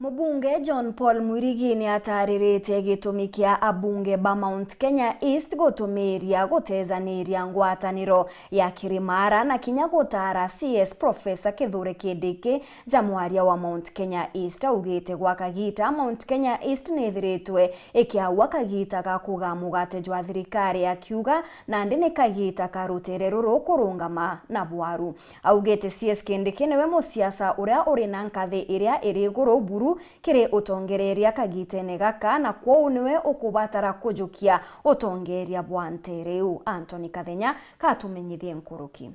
Mbunge JOHNPAUL MWIRIGI ni ataririte gitumi kia abunge ba Mount Kenya East gutumiria gutezaniria ngwataniro ya Kirimaara na kinya gutara CS Professor KIRI jamwaria wa Mount Kenya East augite gwa kagita Mount Kenya East nithiritwe ikiawa kagita ga kuga mugate jwa thirikari akiuga na ndine kagita karutere ruru kurungama na bwaru. Augite CS KIRI niwe musiasa uria uri na nkathi iria iri guru buru kiri utongereria kagitene gaka na kwou niwe ukubatara kujukia utongeria bwantereu. Anthony Kathenya katumenyithie nkuruki.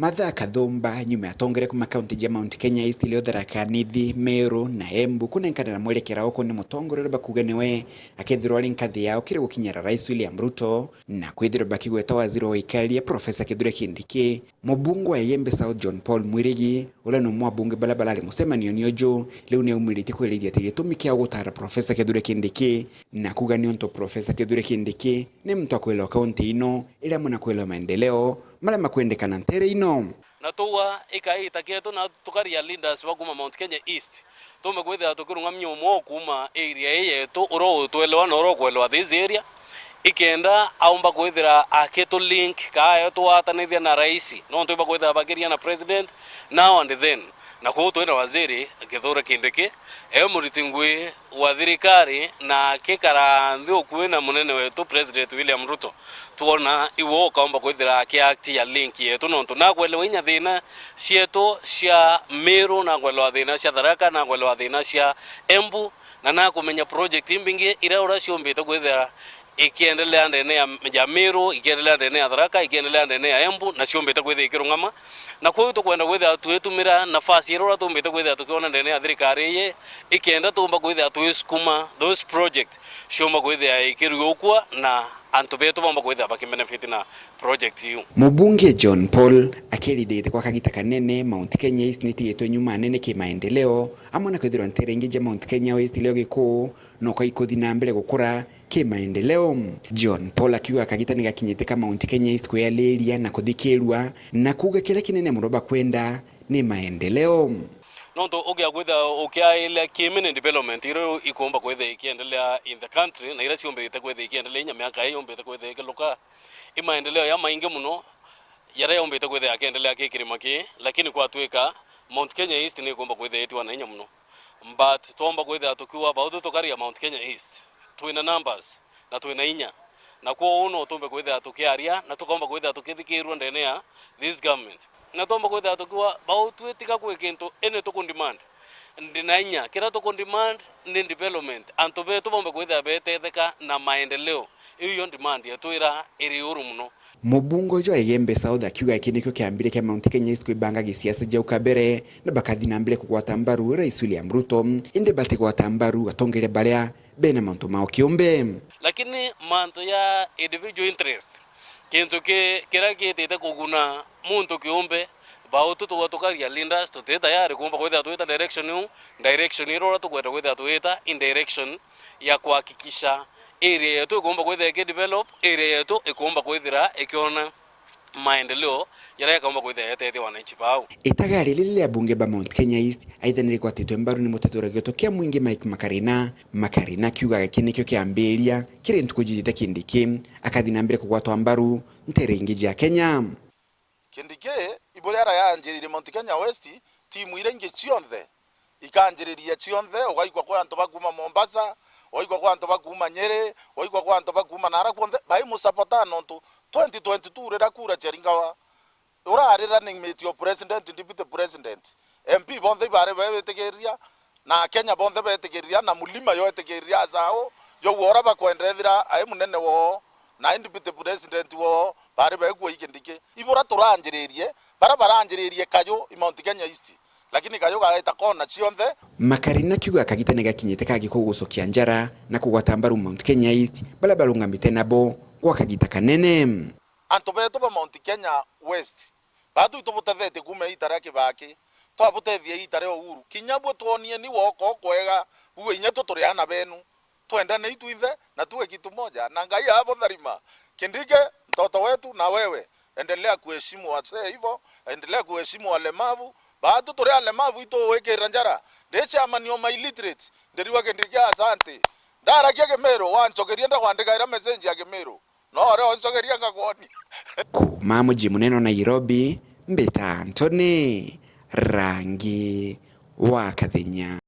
Matha Kathumba nyuma atongere kuma kaunti ya Mount Kenya East leo Tharaka-Nithi, Meru na Embu kunenkana mwerekera oko ni mutongorero bakuga niwe akethirwa ari nkathi yao kiri gukinyira Rais William Ruto na kwithirwa bakigweta waziri wa ikalia Professor Kindiki. Mubunge wa Yembe South JOHNPAUL MWIRIGI ula no mwabunge balabala ali musemanio niojo leo ne umiliti kwelithia gitumi kia gutara Professor Kindiki na kuga ni onto Professor Kindiki ni mtu akwelewa kaunti ino ila muna kwelewa maendeleo mala makwendekana ntere ino na tuwa ikaita kietu na tukaria leaders wa kuma Mount Kenya East tumekwithia tukirunga mnyomo kuma area yetu uro twelewa na uro kwelewa this area ikenda aumba kwithira aketo link kaya twatanithia na rais no tuba kwithira bakiria na president now and then na kwa twena waziri Kindiki muritingwe wa thirikari na kikara ndio kwena munene wetu President William Ruto tuona iwo kaomba kwithira kiakti ya link yetu no tunakwelewa inya thina cietu cia Meru na kwelewa thina cia Tharaka na kwelewa thina cia Embu na kumenya project imbingi ira ura ciombite kwithira ikiendelea ndene ya Meru, ikiendelea ndene ya Tharaka, ikiendelea ndene ya Embu na ciombite kwithira ikirungama na kwa hiyo tukwenda kwithira twetumira nafasi ira tumbite kwithira tukiona ndene ya thirikari ye ikienda tumba kwithira twisukuma those project ciomba kwithira ikiriukwa na antubetu bomba kwithira bakibenefit na project yu. Mubunge JOHNPAUL akelidete kwa kagita kanene Mount Kenya East nitigetwe nyuma nene kimaendeleo amona kwithirwa nterengeje Mount Kenya West leo giko no kwa ikothi na mbele gukura kimaendeleo. JOHNPAUL akiwa kagita ni gakinyite ka Mount Kenya East kweleria na kuthikirwa na kuga kile kinene muroba kwenda ni maendeleo. Nonto ogia kwitha okia ile kimene development iro ikomba kwitha ikiendelea in the country na ira ciombete kwitha ikiendelea nya miaka hiyo yombete kwitha ikiluka imaendeleo ya maingi muno yara yombete kwitha yakiendelea kikirimaki lakini kwa tweka Mount Kenya East ni ikomba kwitha yetwa na nya muno but tuomba kwitha tukiwa bautu tukaria Mount Kenya East twina numbers na twina inya na kwa uno tumbe kwitha tukiaria na tukomba kwitha tukithikirwa ndene ya this government na tomba kwitha tukiwa bautu etika kwekinto ene tukundemand ndinainya kira tukundemand ni development antobe tubomba kwitha betetheka na maendeleo iyo demand yatwira iri uru muno. Mubungo jo Yembe South akiuga ikinikyo kiambire kia Mount Kenya East kwibanga gisiasa ja ukabere na bakathi na mbele kugwata mbaru Rais William Ruto inde bate gwata mbaru atongere baria bena mantu mao kiombe lakini mantu ya individual interest kintu kira kitete kuguna muntu kiombe bautu tukaria leaders tuteta yari kumba kwenda tueta direction iro tukwenda tueta in direction ya kuhakikisha area yetu kumba kwenda develop area yetu ikumba kwenda ikiona maendeleo yara kumba kwenda yete wananchi bao. Itagari lile ya bunge ba Mount Kenya East aidha nilikuwa tetwe mbaru ni mutetora gitokea mwingi Mike Makarina kiuga kinikyo kiamberia kire ntukujita Kindiki akathina mbere kugwatwa mbaru nterengije ya Kenya. Kindiki ibolera yanjirire Mount Kenya West timu irenge cionthe ikanjiriria cionthe ugaikwa kwa antu bakuma Mombasa oigwa kwa antu bakuma Nyeri oigwa kwa antu bakuma Nara kwonde bai musapota nontu 2022 rera kura cheringawa ura running mate your president deputy president MP bonde bare betegeria na Kenya bonde betegeria na mulima yo betegeria zao yo wora bakwendethira ai munene wo na deputy president wo bare begwo ikindike ibura turanjiririe baranjiririe kayo Mount Kenya East lakini kayo gaita kona cionthe. Makarina kiuga kagitane gakinyite kagikugucokia njara na kugwata mbaru Mount Kenya East balabalungamite nabo kwa kagita kanene antu betu ba Mount Kenya West batu itubutethete kume itara kibaki twabutethie itare uhuru kinyabwo tuonie ni woko kwega uwe inyeto turiana benu twendane itwithe na tuwe kitu moja na ngai hapo tharima Kindiki mtoto wetu na wewe endelea kuheshimu wazee hivyo endelea kuheshimu walemavu batu turi alemavu ito weke ranjara decha amanio ma illiterate nderiwa kendikia asante ndara kia Kemero wanchogeria nda kwandika ira message ya Kemero no ore wanchogeria ngakoni kuma muji munene Nairobi mbita Antony Rangi wa Kathenya.